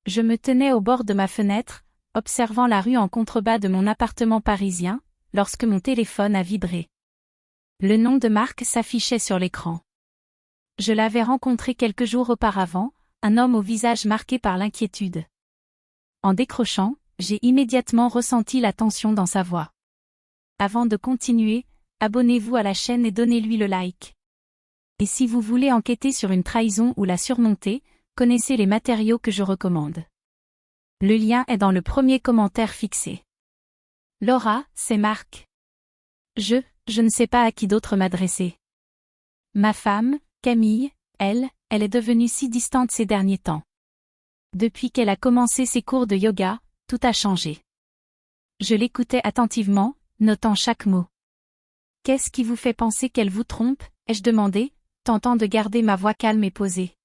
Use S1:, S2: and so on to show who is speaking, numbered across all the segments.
S1: Je me tenais au bord de ma fenêtre, observant la rue en contrebas de mon appartement parisien, lorsque mon téléphone a vibré. Le nom de Marc s'affichait sur l'écran. Je l'avais rencontré quelques jours auparavant, un homme au visage marqué par l'inquiétude. En décrochant, j'ai immédiatement ressenti la tension dans sa voix. Avant de continuer, abonnez-vous à la chaîne et donnez-lui le like. Et si vous voulez enquêter sur une trahison ou la surmonter, connaissez les matériaux que je recommande. Le lien est dans le premier commentaire fixé. Laura, c'est Marc. Je ne sais pas à qui d'autre m'adresser. Ma femme, Camille, elle est devenue si distante ces derniers temps. Depuis qu'elle a commencé ses cours de yoga, tout a changé. Je l'écoutais attentivement, notant chaque mot. Qu'est-ce qui vous fait penser qu'elle vous trompe, ai-je demandé, tentant de garder ma voix calme et posée.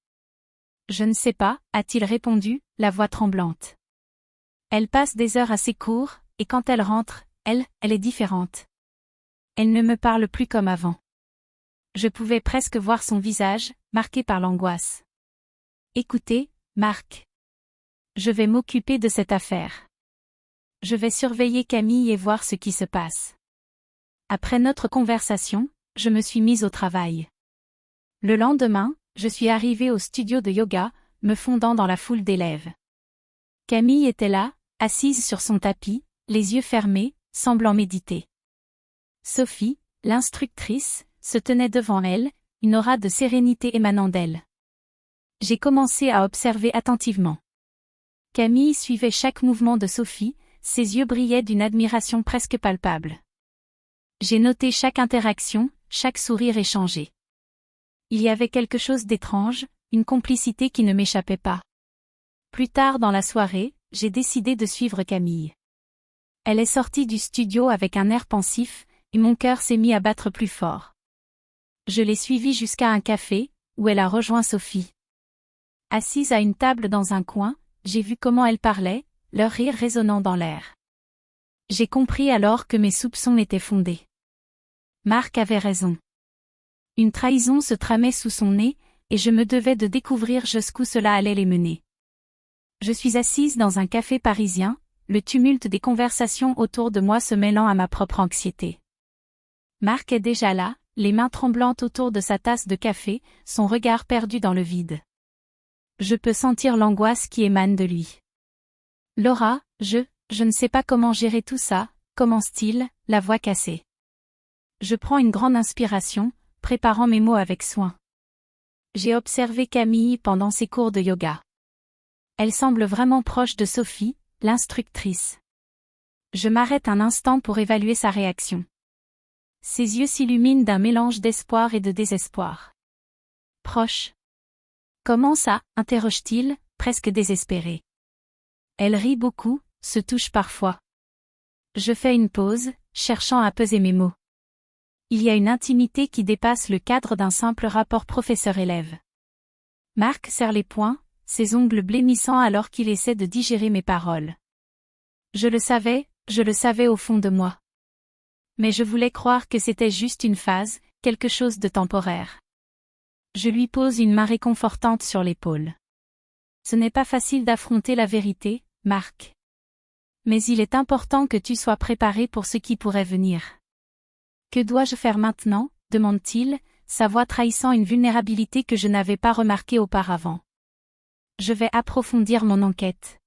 S1: Je ne sais pas, a-t-il répondu, la voix tremblante. Elle passe des heures à ses cours, et quand elle rentre, elle est différente. Elle ne me parle plus comme avant. Je pouvais presque voir son visage, marqué par l'angoisse. Écoutez, Marc. Je vais m'occuper de cette affaire. Je vais surveiller Camille et voir ce qui se passe. Après notre conversation, je me suis mise au travail. Le lendemain, je suis arrivée au studio de yoga, me fondant dans la foule d'élèves. Camille était là, assise sur son tapis, les yeux fermés, semblant méditer. Sophie, l'instructrice, se tenait devant elle, une aura de sérénité émanant d'elle. J'ai commencé à observer attentivement. Camille suivait chaque mouvement de Sophie, ses yeux brillaient d'une admiration presque palpable. J'ai noté chaque interaction, chaque sourire échangé. Il y avait quelque chose d'étrange, une complicité qui ne m'échappait pas. Plus tard dans la soirée, j'ai décidé de suivre Camille. Elle est sortie du studio avec un air pensif, et mon cœur s'est mis à battre plus fort. Je l'ai suivie jusqu'à un café, où elle a rejoint Sophie. Assise à une table dans un coin, j'ai vu comment elle parlait, leur rire résonnant dans l'air. J'ai compris alors que mes soupçons étaient fondés. Marc avait raison. Une trahison se tramait sous son nez, et je me devais de découvrir jusqu'où cela allait les mener. Je suis assise dans un café parisien, le tumulte des conversations autour de moi se mêlant à ma propre anxiété. Marc est déjà là, les mains tremblantes autour de sa tasse de café, son regard perdu dans le vide. Je peux sentir l'angoisse qui émane de lui. Laura, je ne sais pas comment gérer tout ça, commence-t-il, la voix cassée. Je prends une grande inspiration, préparant mes mots avec soin. J'ai observé Camille pendant ses cours de yoga. Elle semble vraiment proche de Sophie, l'instructrice. Je m'arrête un instant pour évaluer sa réaction. Ses yeux s'illuminent d'un mélange d'espoir et de désespoir. Proche. Comment ça, interroge-t-il, presque désespéré. Elle rit beaucoup, se touche parfois. Je fais une pause, cherchant à peser mes mots. Il y a une intimité qui dépasse le cadre d'un simple rapport professeur-élève. Marc serre les poings, ses ongles blêmissants alors qu'il essaie de digérer mes paroles. Je le savais au fond de moi. Mais je voulais croire que c'était juste une phase, quelque chose de temporaire. Je lui pose une main réconfortante sur l'épaule. Ce n'est pas facile d'affronter la vérité, Marc. Mais il est important que tu sois préparé pour ce qui pourrait venir. Que dois-je faire maintenant, demande-t-il, sa voix trahissant une vulnérabilité que je n'avais pas remarquée auparavant. Je vais approfondir mon enquête.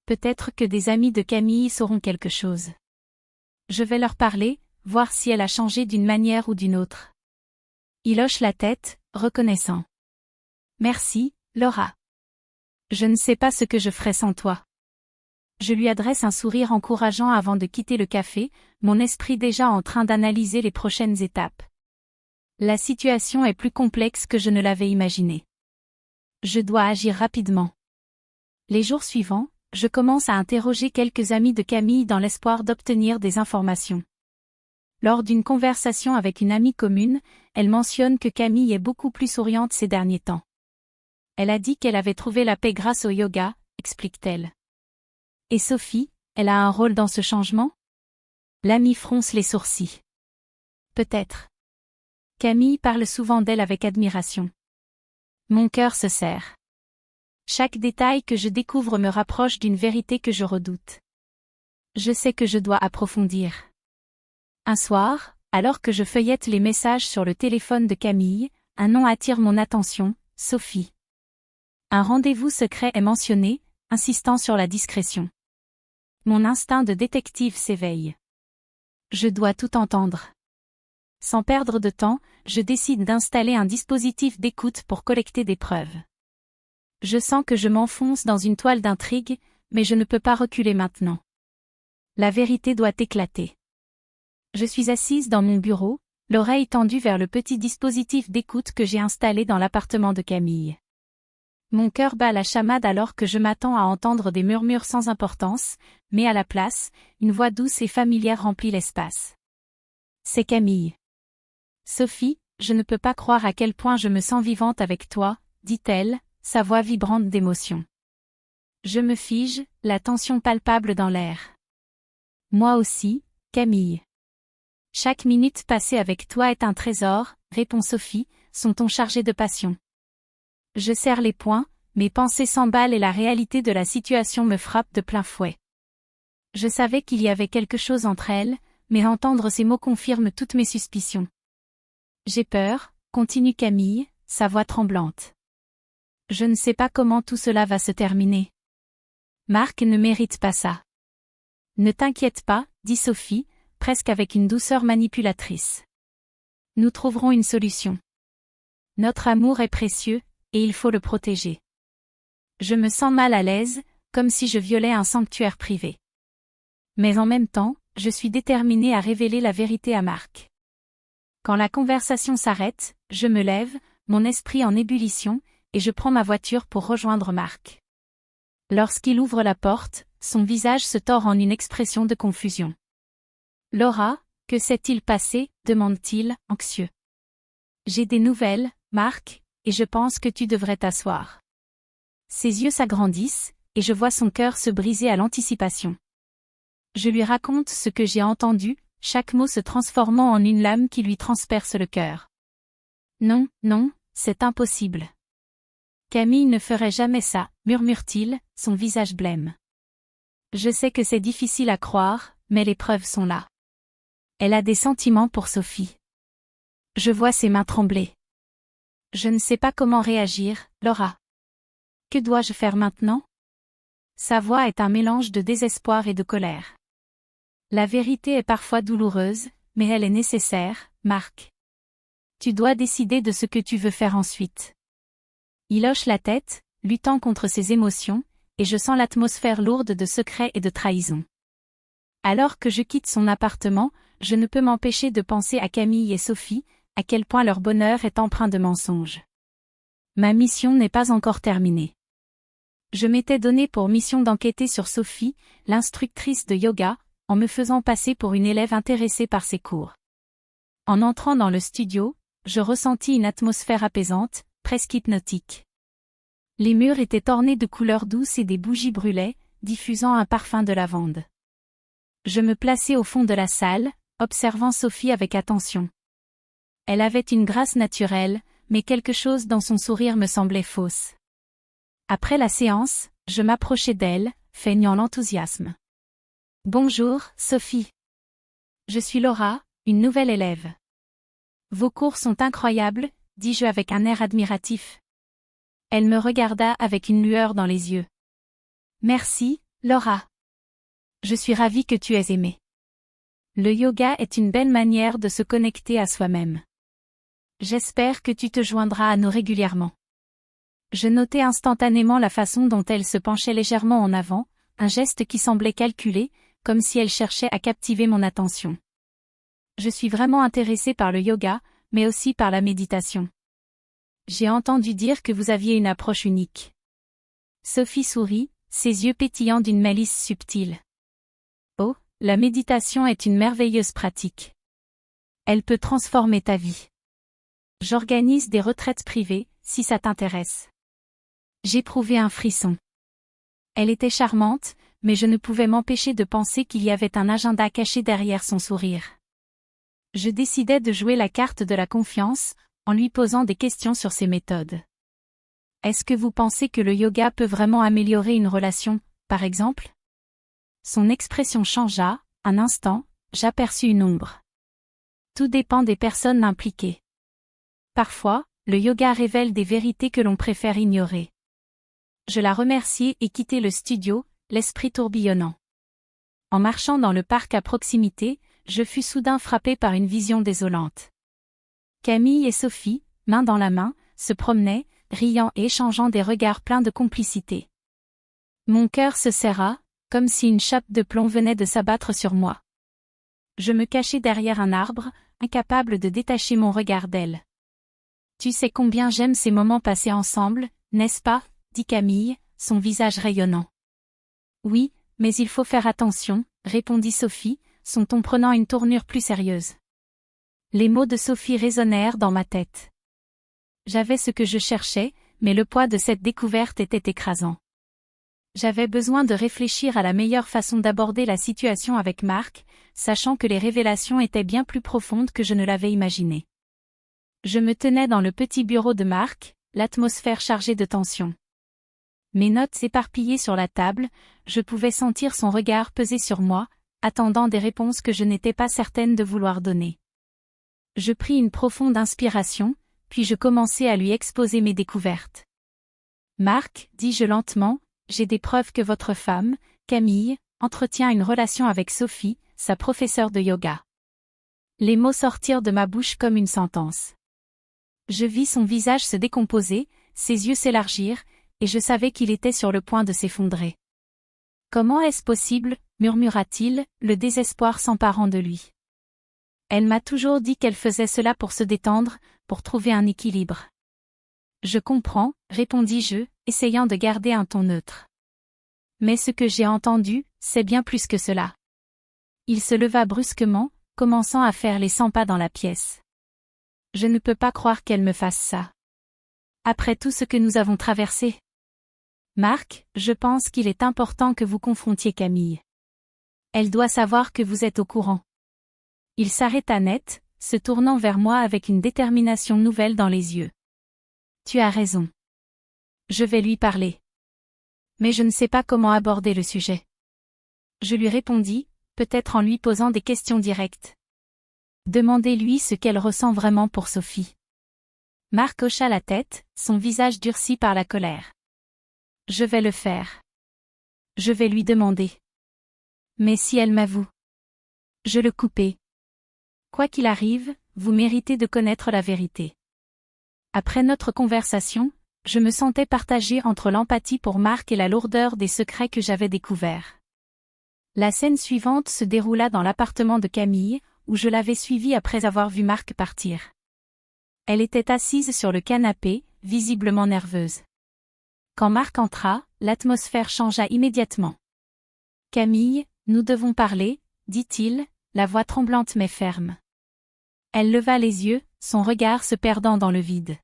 S1: Peut-être que des amis de Camille sauront quelque chose. Je vais leur parler, voir si elle a changé d'une manière ou d'une autre. Il hoche la tête, reconnaissant. Merci, Laura. Je ne sais pas ce que je ferais sans toi. Je lui adresse un sourire encourageant avant de quitter le café, mon esprit déjà en train d'analyser les prochaines étapes. La situation est plus complexe que je ne l'avais imaginé. Je dois agir rapidement. Les jours suivants, je commence à interroger quelques amis de Camille dans l'espoir d'obtenir des informations. Lors d'une conversation avec une amie commune, elle mentionne que Camille est beaucoup plus souriante ces derniers temps. Elle a dit qu'elle avait trouvé la paix grâce au yoga, explique-t-elle. Et Sophie, elle a un rôle dans ce changement? L'amie fronce les sourcils. Peut-être. Camille parle souvent d'elle avec admiration. Mon cœur se serre. Chaque détail que je découvre me rapproche d'une vérité que je redoute. Je sais que je dois approfondir. Un soir, alors que je feuillette les messages sur le téléphone de Camille, un nom attire mon attention, Sophie. Un rendez-vous secret est mentionné, insistant sur la discrétion. Mon instinct de détective s'éveille. Je dois tout entendre. Sans perdre de temps, je décide d'installer un dispositif d'écoute pour collecter des preuves. Je sens que je m'enfonce dans une toile d'intrigue, mais je ne peux pas reculer maintenant. La vérité doit éclater. Je suis assise dans mon bureau, l'oreille tendue vers le petit dispositif d'écoute que j'ai installé dans l'appartement de Camille. Mon cœur bat la chamade alors que je m'attends à entendre des murmures sans importance, mais à la place, une voix douce et familière remplit l'espace. C'est Camille. Sophie, je ne peux pas croire à quel point je me sens vivante avec toi, dit-elle, sa voix vibrante d'émotion. Je me fige, la tension palpable dans l'air. Moi aussi, Camille. Chaque minute passée avec toi est un trésor, répond Sophie, son ton chargé de passion. Je serre les poings, mes pensées s'emballent et la réalité de la situation me frappe de plein fouet. Je savais qu'il y avait quelque chose entre elles, mais entendre ces mots confirme toutes mes suspicions. J'ai peur, continue Camille, sa voix tremblante. Je ne sais pas comment tout cela va se terminer. Marc ne mérite pas ça. Ne t'inquiète pas, dit Sophie, presque avec une douceur manipulatrice. Nous trouverons une solution. Notre amour est précieux, et il faut le protéger. Je me sens mal à l'aise, comme si je violais un sanctuaire privé. Mais en même temps, je suis déterminée à révéler la vérité à Marc. Quand la conversation s'arrête, je me lève, mon esprit en ébullition, et je prends ma voiture pour rejoindre Marc. Lorsqu'il ouvre la porte, son visage se tord en une expression de confusion. « Laura, que s'est-il passé ?» demande-t-il, anxieux. « J'ai des nouvelles, Marc, et je pense que tu devrais t'asseoir. » Ses yeux s'agrandissent, et je vois son cœur se briser à l'anticipation. Je lui raconte ce que j'ai entendu, chaque mot se transformant en une lame qui lui transperce le cœur. « Non, non, c'est impossible. Camille ne ferait jamais ça, murmure-t-il, son visage blême. Je sais que c'est difficile à croire, mais les preuves sont là. Elle a des sentiments pour Sophie. Je vois ses mains trembler. Je ne sais pas comment réagir, Laura. Que dois-je faire maintenant ? Sa voix est un mélange de désespoir et de colère. La vérité est parfois douloureuse, mais elle est nécessaire, Marc. Tu dois décider de ce que tu veux faire ensuite. Il hoche la tête, luttant contre ses émotions, et je sens l'atmosphère lourde de secrets et de trahison. Alors que je quitte son appartement, je ne peux m'empêcher de penser à Camille et Sophie, à quel point leur bonheur est empreint de mensonges. Ma mission n'est pas encore terminée. Je m'étais donné pour mission d'enquêter sur Sophie, l'instructrice de yoga, en me faisant passer pour une élève intéressée par ses cours. En entrant dans le studio, je ressentis une atmosphère apaisante, presque hypnotique. Les murs étaient ornés de couleurs douces et des bougies brûlaient, diffusant un parfum de lavande. Je me plaçai au fond de la salle, observant Sophie avec attention. Elle avait une grâce naturelle, mais quelque chose dans son sourire me semblait fausse. Après la séance, je m'approchai d'elle, feignant l'enthousiasme. « Bonjour, Sophie. Je suis Laura, une nouvelle élève. Vos cours sont incroyables, dis-je avec un air admiratif. Elle me regarda avec une lueur dans les yeux. Merci, Laura. Je suis ravie que tu aies aimé. Le yoga est une belle manière de se connecter à soi-même. J'espère que tu te joindras à nous régulièrement. Je notai instantanément la façon dont elle se penchait légèrement en avant, un geste qui semblait calculé, comme si elle cherchait à captiver mon attention. Je suis vraiment intéressée par le yoga, mais aussi par la méditation. J'ai entendu dire que vous aviez une approche unique. Sophie sourit, ses yeux pétillants d'une malice subtile. Oh, la méditation est une merveilleuse pratique. Elle peut transformer ta vie. J'organise des retraites privées, si ça t'intéresse. J'éprouvais un frisson. Elle était charmante, mais je ne pouvais m'empêcher de penser qu'il y avait un agenda caché derrière son sourire. Je décidai de jouer la carte de la confiance, en lui posant des questions sur ses méthodes. Est-ce que vous pensez que le yoga peut vraiment améliorer une relation, par exemple? Son expression changea, un instant, j'aperçus une ombre. Tout dépend des personnes impliquées. Parfois, le yoga révèle des vérités que l'on préfère ignorer. Je la remerciai et quittai le studio, l'esprit tourbillonnant. En marchant dans le parc à proximité, je fus soudain frappé par une vision désolante. Camille et Sophie, main dans la main, se promenaient, riant et échangeant des regards pleins de complicité. Mon cœur se serra, comme si une chape de plomb venait de s'abattre sur moi. Je me cachai derrière un arbre, incapable de détacher mon regard d'elle. Tu sais combien j'aime ces moments passés ensemble, n'est-ce pas, dit Camille, son visage rayonnant. Oui, mais il faut faire attention, répondit Sophie, son ton prenant une tournure plus sérieuse. Les mots de Sophie résonnèrent dans ma tête. J'avais ce que je cherchais, mais le poids de cette découverte était écrasant. J'avais besoin de réfléchir à la meilleure façon d'aborder la situation avec Marc, sachant que les révélations étaient bien plus profondes que je ne l'avais imaginé. Je me tenais dans le petit bureau de Marc, l'atmosphère chargée de tension. Mes notes éparpillées sur la table, je pouvais sentir son regard peser sur moi, attendant des réponses que je n'étais pas certaine de vouloir donner. Je pris une profonde inspiration, puis je commençai à lui exposer mes découvertes. Marc, dis-je lentement, j'ai des preuves que votre femme, Camille, entretient une relation avec Sophie, sa professeure de yoga. Les mots sortirent de ma bouche comme une sentence. Je vis son visage se décomposer, ses yeux s'élargir, et je savais qu'il était sur le point de s'effondrer. Comment est-ce possible, murmura-t-il, le désespoir s'emparant de lui. Elle m'a toujours dit qu'elle faisait cela pour se détendre, pour trouver un équilibre. Je comprends, répondis-je, essayant de garder un ton neutre. Mais ce que j'ai entendu, c'est bien plus que cela. Il se leva brusquement, commençant à faire les 100 pas dans la pièce. Je ne peux pas croire qu'elle me fasse ça. Après tout ce que nous avons traversé. Marc, je pense qu'il est important que vous confrontiez Camille. Elle doit savoir que vous êtes au courant. Il s'arrêta net, se tournant vers moi avec une détermination nouvelle dans les yeux. Tu as raison. Je vais lui parler. Mais je ne sais pas comment aborder le sujet. Je lui répondis, peut-être en lui posant des questions directes. Demandez-lui ce qu'elle ressent vraiment pour Sophie. Marc hocha la tête, son visage durci par la colère. Je vais le faire. Je vais lui demander. Mais si elle m'avoue? Je le coupai. Quoi qu'il arrive, vous méritez de connaître la vérité. Après notre conversation, je me sentais partagée entre l'empathie pour Marc et la lourdeur des secrets que j'avais découverts. La scène suivante se déroula dans l'appartement de Camille, où je l'avais suivie après avoir vu Marc partir. Elle était assise sur le canapé, visiblement nerveuse. Quand Marc entra, l'atmosphère changea immédiatement. « Camille, nous devons parler, » dit-il, la voix tremblante mais ferme. Elle leva les yeux, son regard se perdant dans le vide.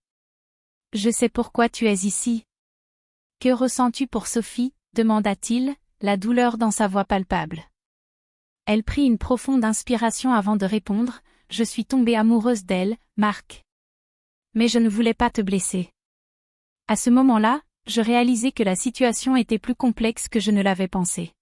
S1: « Je sais pourquoi tu es ici. »« Que ressens-tu pour Sophie ?» demanda-t-il, la douleur dans sa voix palpable. Elle prit une profonde inspiration avant de répondre, « Je suis tombée amoureuse d'elle, Marc. Mais je ne voulais pas te blesser. » À ce moment-là, je réalisai que la situation était plus complexe que je ne l'avais pensé.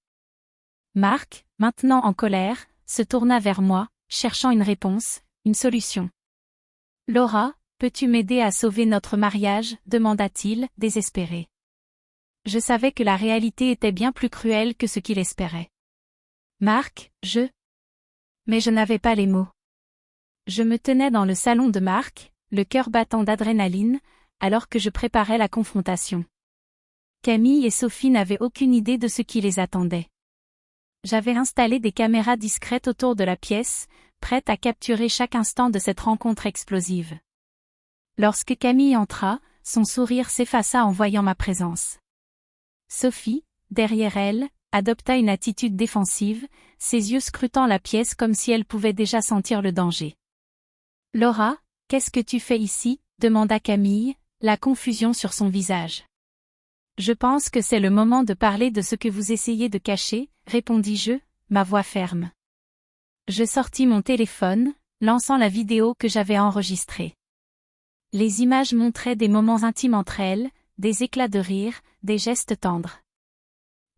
S1: Marc, maintenant en colère, se tourna vers moi, cherchant une réponse, une solution. « Laura, peux-tu m'aider à sauver notre mariage ?» demanda-t-il, désespéré. Je savais que la réalité était bien plus cruelle que ce qu'il espérait. Marc, Mais je n'avais pas les mots. Je me tenais dans le salon de Marc, le cœur battant d'adrénaline, alors que je préparais la confrontation. Camille et Sophie n'avaient aucune idée de ce qui les attendait. J'avais installé des caméras discrètes autour de la pièce, prêtes à capturer chaque instant de cette rencontre explosive. Lorsque Camille entra, son sourire s'effaça en voyant ma présence. Sophie, derrière elle, adopta une attitude défensive, ses yeux scrutant la pièce comme si elle pouvait déjà sentir le danger. « Laura, qu'est-ce que tu fais ici ?» demanda Camille, la confusion sur son visage. « Je pense que c'est le moment de parler de ce que vous essayez de cacher, » répondis-je, ma voix ferme. Je sortis mon téléphone, lançant la vidéo que j'avais enregistrée. Les images montraient des moments intimes entre elles, des éclats de rire, des gestes tendres.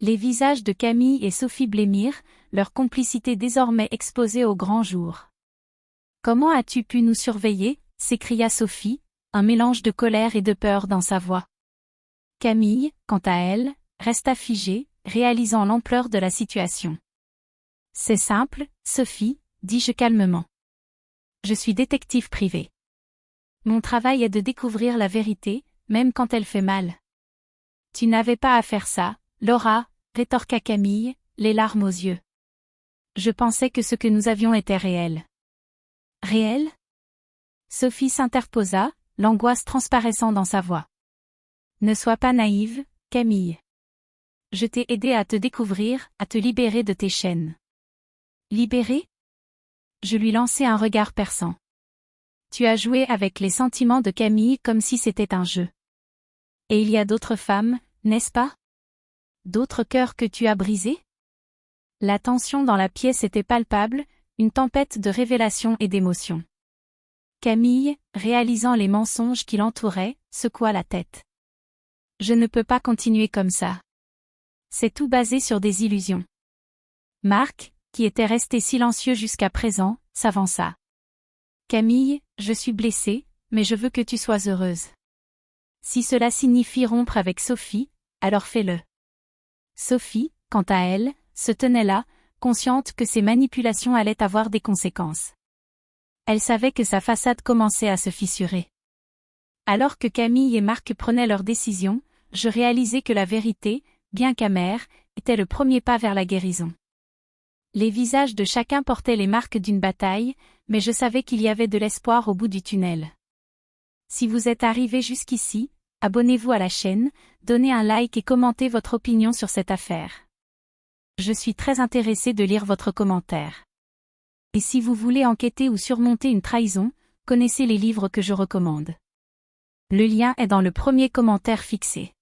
S1: Les visages de Camille et Sophie blêmirent, leur complicité désormais exposée au grand jour. « Comment as-tu pu nous surveiller ?» s'écria Sophie, un mélange de colère et de peur dans sa voix. Camille, quant à elle, resta figée, réalisant l'ampleur de la situation. « C'est simple, Sophie, dis-je calmement. Je suis détective privé. Mon travail est de découvrir la vérité, même quand elle fait mal. » « Tu n'avais pas à faire ça, Laura, » rétorqua Camille, les larmes aux yeux. « Je pensais que ce que nous avions était réel. » « Réel ?» Sophie s'interposa, l'angoisse transparaissant dans sa voix. « Ne sois pas naïve, Camille. Je t'ai aidé à te découvrir, à te libérer de tes chaînes. » « Libérer ?» Je lui lançai un regard perçant. « Tu as joué avec les sentiments de Camille comme si c'était un jeu. Et il y a d'autres femmes, n'est-ce pas? D'autres cœurs que tu as brisés? » La tension dans la pièce était palpable, une tempête de révélations et d'émotions. Camille, réalisant les mensonges qui l'entouraient, secoua la tête. « Je ne peux pas continuer comme ça. C'est tout basé sur des illusions. » Marc, qui était resté silencieux jusqu'à présent, s'avança. « Camille, je suis blessée, mais je veux que tu sois heureuse. Si cela signifie rompre avec Sophie, alors fais-le. » Sophie, quant à elle, se tenait là, consciente que ses manipulations allaient avoir des conséquences. Elle savait que sa façade commençait à se fissurer. Alors que Camille et Marc prenaient leurs décisions, je réalisais que la vérité, bien qu'amère, était le premier pas vers la guérison. Les visages de chacun portaient les marques d'une bataille, mais je savais qu'il y avait de l'espoir au bout du tunnel. Si vous êtes arrivé jusqu'ici, abonnez-vous à la chaîne, donnez un like et commentez votre opinion sur cette affaire. Je suis très intéressé de lire votre commentaire. Et si vous voulez enquêter ou surmonter une trahison, connaissez les livres que je recommande. Le lien est dans le premier commentaire fixé.